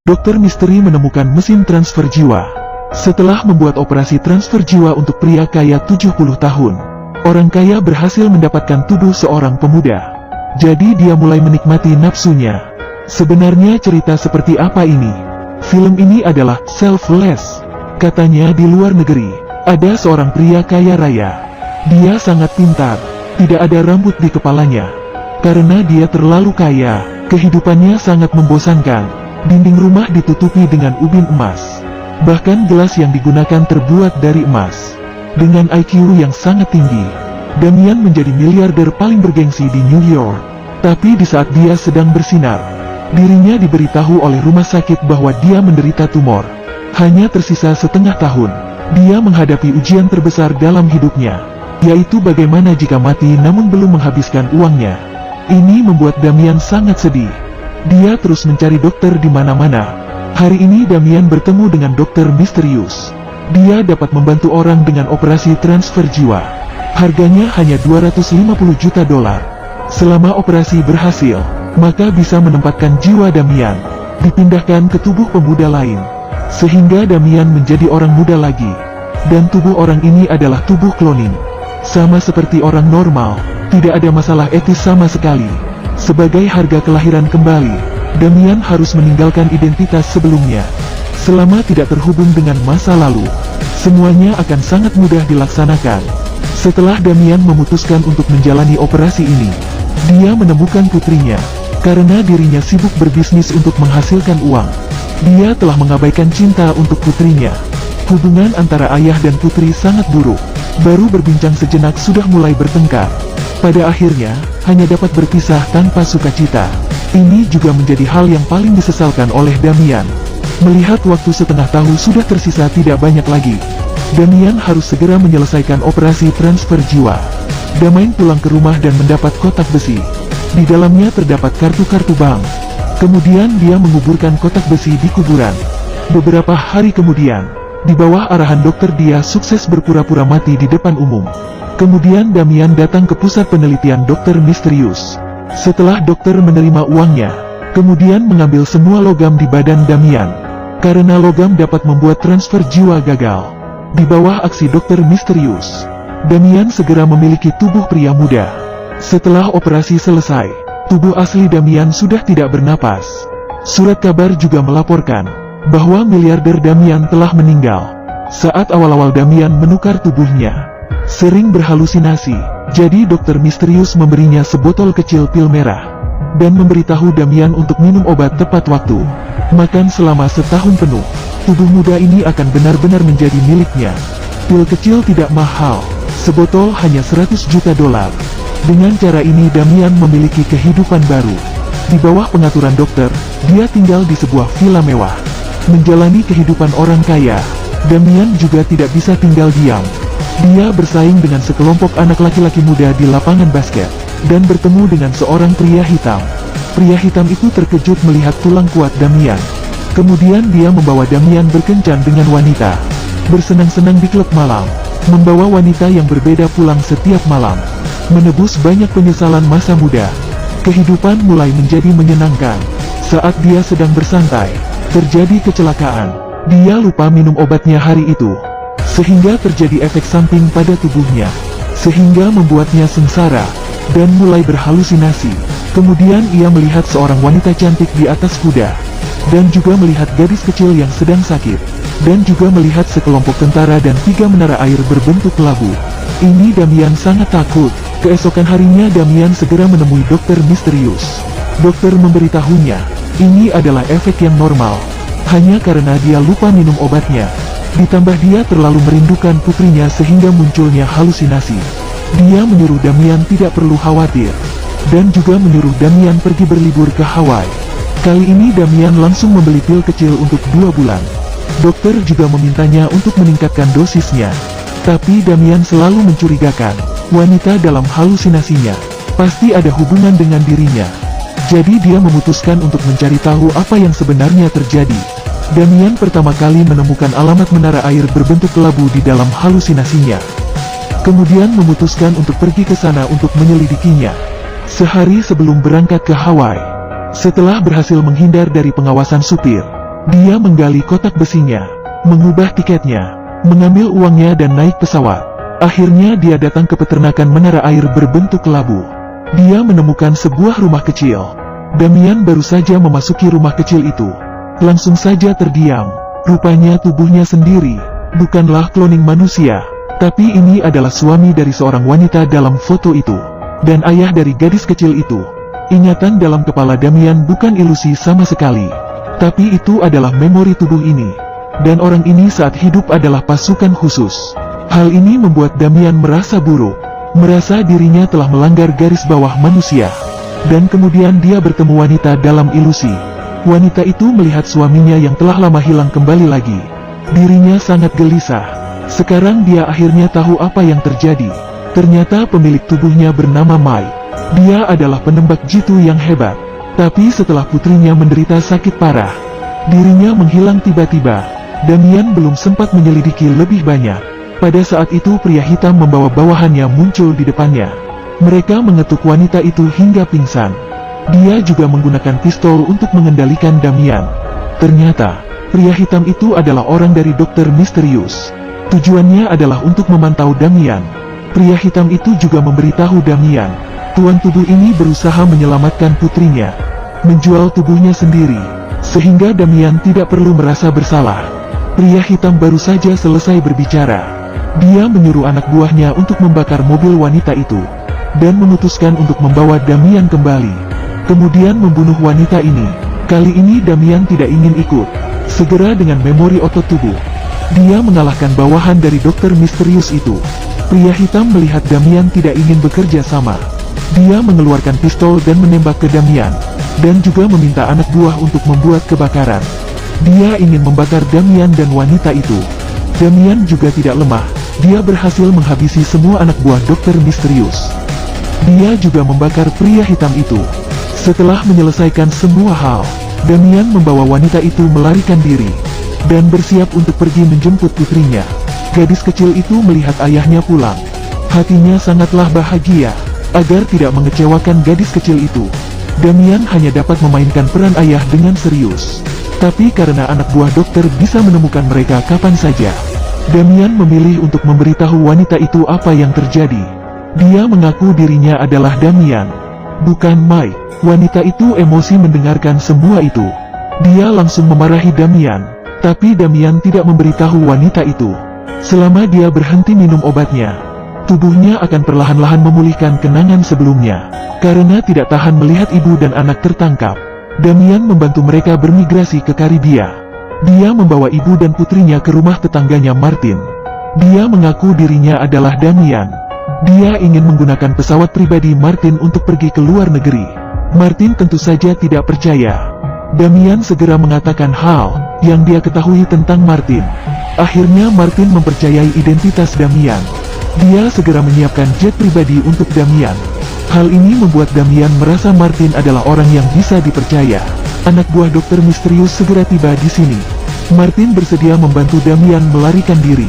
Dokter misteri menemukan mesin transfer jiwa. Setelah membuat operasi transfer jiwa untuk pria kaya 70 tahun, orang kaya berhasil mendapatkan tubuh seorang pemuda. Jadi dia mulai menikmati nafsunya. Sebenarnya cerita seperti apa ini? Film ini adalah Selfless. Katanya di luar negeri, ada seorang pria kaya raya. Dia sangat pintar, tidak ada rambut di kepalanya. Karena dia terlalu kaya, kehidupannya sangat membosankan. Dinding rumah ditutupi dengan ubin emas. Bahkan gelas yang digunakan terbuat dari emas. Dengan IQ yang sangat tinggi, Damian menjadi miliarder paling bergengsi di New York. Tapi di saat dia sedang bersinar, dirinya diberitahu oleh rumah sakit bahwa dia menderita tumor. Hanya tersisa setengah tahun, dia menghadapi ujian terbesar dalam hidupnya, yaitu bagaimana jika mati namun belum menghabiskan uangnya. Ini membuat Damian sangat sedih. Dia terus mencari dokter di mana-mana. Hari ini Damian bertemu dengan dokter misterius. Dia dapat membantu orang dengan operasi transfer jiwa. Harganya hanya 250 juta dolar. Selama operasi berhasil, maka bisa menempatkan jiwa Damian dipindahkan ke tubuh pemuda lain, sehingga Damian menjadi orang muda lagi. Dan tubuh orang ini adalah tubuh cloning. Sama seperti orang normal, tidak ada masalah etis sama sekali. Sebagai harga kelahiran kembali, Damian harus meninggalkan identitas sebelumnya. Selama tidak terhubung dengan masa lalu, semuanya akan sangat mudah dilaksanakan. Setelah Damian memutuskan untuk menjalani operasi ini, dia menemukan putrinya. Karena dirinya sibuk berbisnis untuk menghasilkan uang, dia telah mengabaikan cinta untuk putrinya. Hubungan antara ayah dan putri sangat buruk. Baru berbincang sejenak sudah mulai bertengkar. Pada akhirnya, hanya dapat berpisah tanpa sukacita. Ini juga menjadi hal yang paling disesalkan oleh Damian. Melihat waktu setengah tahun sudah tersisa tidak banyak lagi, Damian harus segera menyelesaikan operasi transfer jiwa. Damian pulang ke rumah dan mendapat kotak besi. Di dalamnya terdapat kartu-kartu bank. Kemudian dia menguburkan kotak besi di kuburan. Beberapa hari kemudian, di bawah arahan dokter dia sukses berpura-pura mati di depan umum. Kemudian Damian datang ke pusat penelitian dokter misterius. Setelah dokter menerima uangnya, kemudian mengambil semua logam di badan Damian. Karena logam dapat membuat transfer jiwa gagal. Di bawah aksi dokter misterius, Damian segera memiliki tubuh pria muda. Setelah operasi selesai, tubuh asli Damian sudah tidak bernapas. Surat kabar juga melaporkan bahwa miliarder Damian telah meninggal. Saat awal-awal Damian menukar tubuhnya, sering berhalusinasi, jadi dokter misterius memberinya sebotol kecil pil merah, dan memberitahu Damian untuk minum obat tepat waktu. Makan selama setahun penuh, tubuh muda ini akan benar-benar menjadi miliknya. Pil kecil tidak mahal, sebotol hanya 100 juta dolar. Dengan cara ini Damian memiliki kehidupan baru. Di bawah pengaturan dokter, dia tinggal di sebuah villa mewah. Menjalani kehidupan orang kaya, Damian juga tidak bisa tinggal diam. Dia bersaing dengan sekelompok anak laki-laki muda di lapangan basket, dan bertemu dengan seorang pria hitam. Pria hitam itu terkejut melihat tulang kuat Damian. Kemudian dia membawa Damian berkencan dengan wanita. Bersenang-senang di klub malam, membawa wanita yang berbeda pulang setiap malam. Menebus banyak penyesalan masa muda. Kehidupan mulai menjadi menyenangkan. Saat dia sedang bersantai, terjadi kecelakaan. Dia lupa minum obatnya hari itu, sehingga terjadi efek samping pada tubuhnya, sehingga membuatnya sengsara, dan mulai berhalusinasi. Kemudian ia melihat seorang wanita cantik di atas kuda, dan juga melihat gadis kecil yang sedang sakit, dan juga melihat sekelompok tentara dan 3 menara air berbentuk labu. Ini Damian sangat takut. Keesokan harinya Damian segera menemui dokter misterius. Dokter memberitahunya, ini adalah efek yang normal, hanya karena dia lupa minum obatnya. Ditambah dia terlalu merindukan putrinya sehingga munculnya halusinasi. Dia menyuruh Damian tidak perlu khawatir, dan juga menyuruh Damian pergi berlibur ke Hawaii. Kali ini Damian langsung membeli pil kecil untuk 2 bulan. Dokter juga memintanya untuk meningkatkan dosisnya. Tapi Damian selalu mencurigakan, wanita dalam halusinasinya pasti ada hubungan dengan dirinya. Jadi dia memutuskan untuk mencari tahu apa yang sebenarnya terjadi. Damian pertama kali menemukan alamat menara air berbentuk labu di dalam halusinasinya. kemudian memutuskan untuk pergi ke sana untuk menyelidikinya. Sehari sebelum berangkat ke Hawaii, setelah berhasil menghindar dari pengawasan supir, dia menggali kotak besinya, mengubah tiketnya, mengambil uangnya dan naik pesawat. Akhirnya dia datang ke peternakan menara air berbentuk labu. Dia menemukan sebuah rumah kecil. Damian baru saja memasuki rumah kecil itu, langsung saja terdiam. Rupanya tubuhnya sendiri bukanlah kloning manusia, tapi ini adalah suami dari seorang wanita dalam foto itu, dan ayah dari gadis kecil itu. Ingatan dalam kepala Damian bukan ilusi sama sekali, tapi itu adalah memori tubuh ini, dan orang ini saat hidup adalah pasukan khusus. Hal ini membuat Damian merasa buruk, merasa dirinya telah melanggar garis bawah manusia. Dan kemudian dia bertemu wanita dalam ilusi. Wanita itu melihat suaminya yang telah lama hilang kembali lagi. Dirinya sangat gelisah. Sekarang dia akhirnya tahu apa yang terjadi. Ternyata pemilik tubuhnya bernama Mai. Dia adalah penembak jitu yang hebat. Tapi setelah putrinya menderita sakit parah, dirinya menghilang tiba-tiba. Damian belum sempat menyelidiki lebih banyak. Pada saat itu pria hitam membawa bawahannya muncul di depannya. Mereka mengetuk wanita itu hingga pingsan. Dia juga menggunakan pistol untuk mengendalikan Damian. Ternyata, pria hitam itu adalah orang dari dokter misterius. Tujuannya adalah untuk memantau Damian. Pria hitam itu juga memberitahu Damian, tuan tubuh ini berusaha menyelamatkan putrinya, menjual tubuhnya sendiri, sehingga Damian tidak perlu merasa bersalah. Pria hitam baru saja selesai berbicara. Dia menyuruh anak buahnya untuk membakar mobil wanita itu, dan memutuskan untuk membawa Damian kembali. Kemudian membunuh wanita ini. Kali ini Damian tidak ingin ikut. Segera dengan memori otot tubuh, dia mengalahkan bawahan dari dokter misterius itu. Pria hitam melihat Damian tidak ingin bekerja sama. Dia mengeluarkan pistol dan menembak ke Damian, dan juga meminta anak buah untuk membuat kebakaran. Dia ingin membakar Damian dan wanita itu. Damian juga tidak lemah. Dia berhasil menghabisi semua anak buah dokter misterius. Dia juga membakar pria hitam itu. Setelah menyelesaikan semua hal, Damian membawa wanita itu melarikan diri, dan bersiap untuk pergi menjemput putrinya. Gadis kecil itu melihat ayahnya pulang. Hatinya sangatlah bahagia. Agar tidak mengecewakan gadis kecil itu, Damian hanya dapat memainkan peran ayah dengan serius. Tapi karena anak buah dokter bisa menemukan mereka kapan saja, Damian memilih untuk memberitahu wanita itu apa yang terjadi. Dia mengaku dirinya adalah Damian, bukan Mai. Wanita itu emosi mendengarkan semua itu. Dia langsung memarahi Damian, tapi Damian tidak memberitahu wanita itu. Selama dia berhenti minum obatnya, tubuhnya akan perlahan-lahan memulihkan kenangan sebelumnya. Karena tidak tahan melihat ibu dan anak tertangkap, Damian membantu mereka bermigrasi ke Karibia. Dia membawa ibu dan putrinya ke rumah tetangganya Martin. Dia mengaku dirinya adalah Damian. Dia ingin menggunakan pesawat pribadi Martin untuk pergi ke luar negeri. Martin tentu saja tidak percaya. Damian segera mengatakan hal yang dia ketahui tentang Martin. Akhirnya Martin mempercayai identitas Damian. Dia segera menyiapkan jet pribadi untuk Damian. Hal ini membuat Damian merasa Martin adalah orang yang bisa dipercaya. Anak buah dokter misterius segera tiba di sini. Martin bersedia membantu Damian melarikan diri.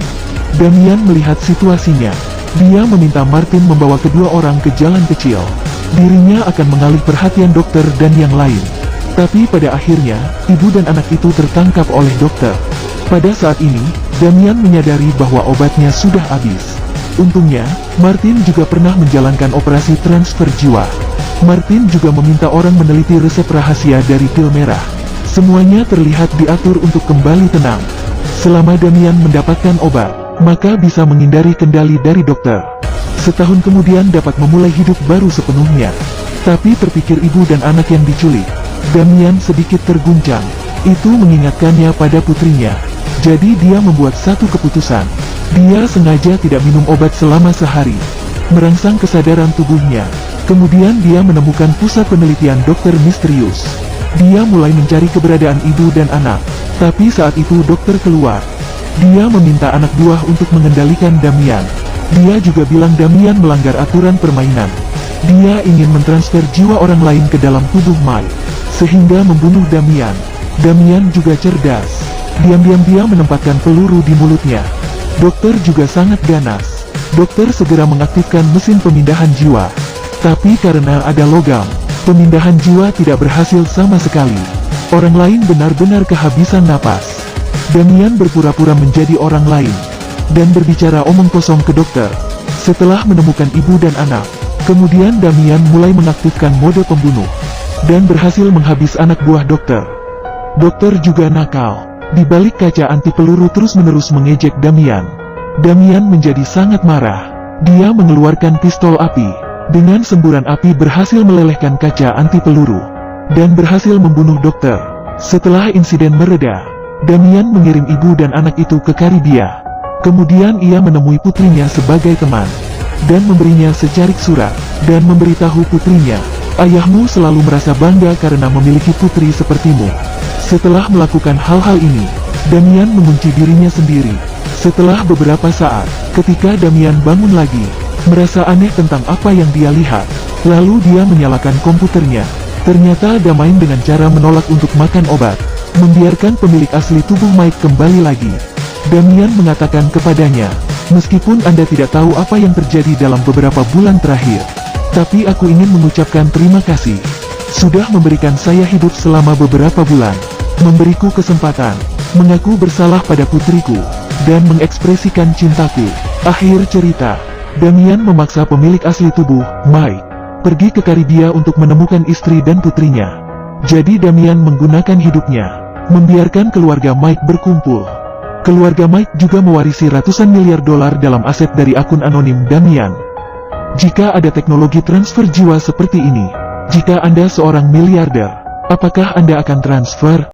Damian melihat situasinya. Dia meminta Martin membawa kedua orang ke jalan kecil. Dirinya akan mengalih perhatian dokter dan yang lain. Tapi pada akhirnya, ibu dan anak itu tertangkap oleh dokter. Pada saat ini, Damian menyadari bahwa obatnya sudah habis. Untungnya, Martin juga pernah menjalankan operasi transfer jiwa. Martin juga meminta orang meneliti resep rahasia dari pil merah. Semuanya terlihat diatur untuk kembali tenang. Selama Damian mendapatkan obat, maka bisa menghindari kendali dari dokter. Setahun kemudian dapat memulai hidup baru sepenuhnya. Tapi terpikir ibu dan anak yang diculik, Damian sedikit terguncang. Itu mengingatkannya pada putrinya. Jadi dia membuat satu keputusan. Dia sengaja tidak minum obat selama sehari, merangsang kesadaran tubuhnya. Kemudian dia menemukan pusat penelitian dokter misterius. Dia mulai mencari keberadaan ibu dan anak. Tapi saat itu dokter keluar. Dia meminta anak buah untuk mengendalikan Damian. Dia juga bilang Damian melanggar aturan permainan. Dia ingin mentransfer jiwa orang lain ke dalam tubuh Mai, sehingga membunuh Damian. Damian juga cerdas. Diam-diam dia menempatkan peluru di mulutnya. Dokter juga sangat ganas. Dokter segera mengaktifkan mesin pemindahan jiwa. Tapi karena ada logam, pemindahan jiwa tidak berhasil sama sekali. Orang lain benar-benar kehabisan napas. Damian berpura-pura menjadi orang lain dan berbicara omong kosong ke dokter. Setelah menemukan ibu dan anak, kemudian Damian mulai mengaktifkan mode pembunuh dan berhasil menghabis anak buah dokter. Dokter juga nakal. Di balik kaca anti peluru terus-menerus mengejek Damian. Damian menjadi sangat marah. Dia mengeluarkan pistol api. Dengan semburan api berhasil melelehkan kaca anti peluru dan berhasil membunuh dokter. Setelah insiden mereda, Damian mengirim ibu dan anak itu ke Karibia. Kemudian ia menemui putrinya sebagai teman dan memberinya secarik surat dan memberitahu putrinya, "Ayahmu selalu merasa bangga karena memiliki putri sepertimu." Setelah melakukan hal-hal ini, Damian mengunci dirinya sendiri. Setelah beberapa saat, ketika Damian bangun lagi, merasa aneh tentang apa yang dia lihat, lalu dia menyalakan komputernya. Ternyata Damian dengan cara menolak untuk makan obat, membiarkan pemilik asli tubuh Mike kembali lagi. Damian mengatakan kepadanya, "Meskipun Anda tidak tahu apa yang terjadi dalam beberapa bulan terakhir, tapi aku ingin mengucapkan terima kasih. Sudah memberikan saya hidup selama beberapa bulan, memberiku kesempatan, mengaku bersalah pada putriku, dan mengekspresikan cintaku." Akhir cerita, Damian memaksa pemilik asli tubuh, Mike, pergi ke Karibia untuk menemukan istri dan putrinya. Jadi Damian menggunakan hidupnya, membiarkan keluarga Mike berkumpul. Keluarga Mike juga mewarisi ratusan miliar dolar dalam aset dari akun anonim Damian. Jika ada teknologi transfer jiwa seperti ini, jika Anda seorang miliarder, apakah Anda akan transfer?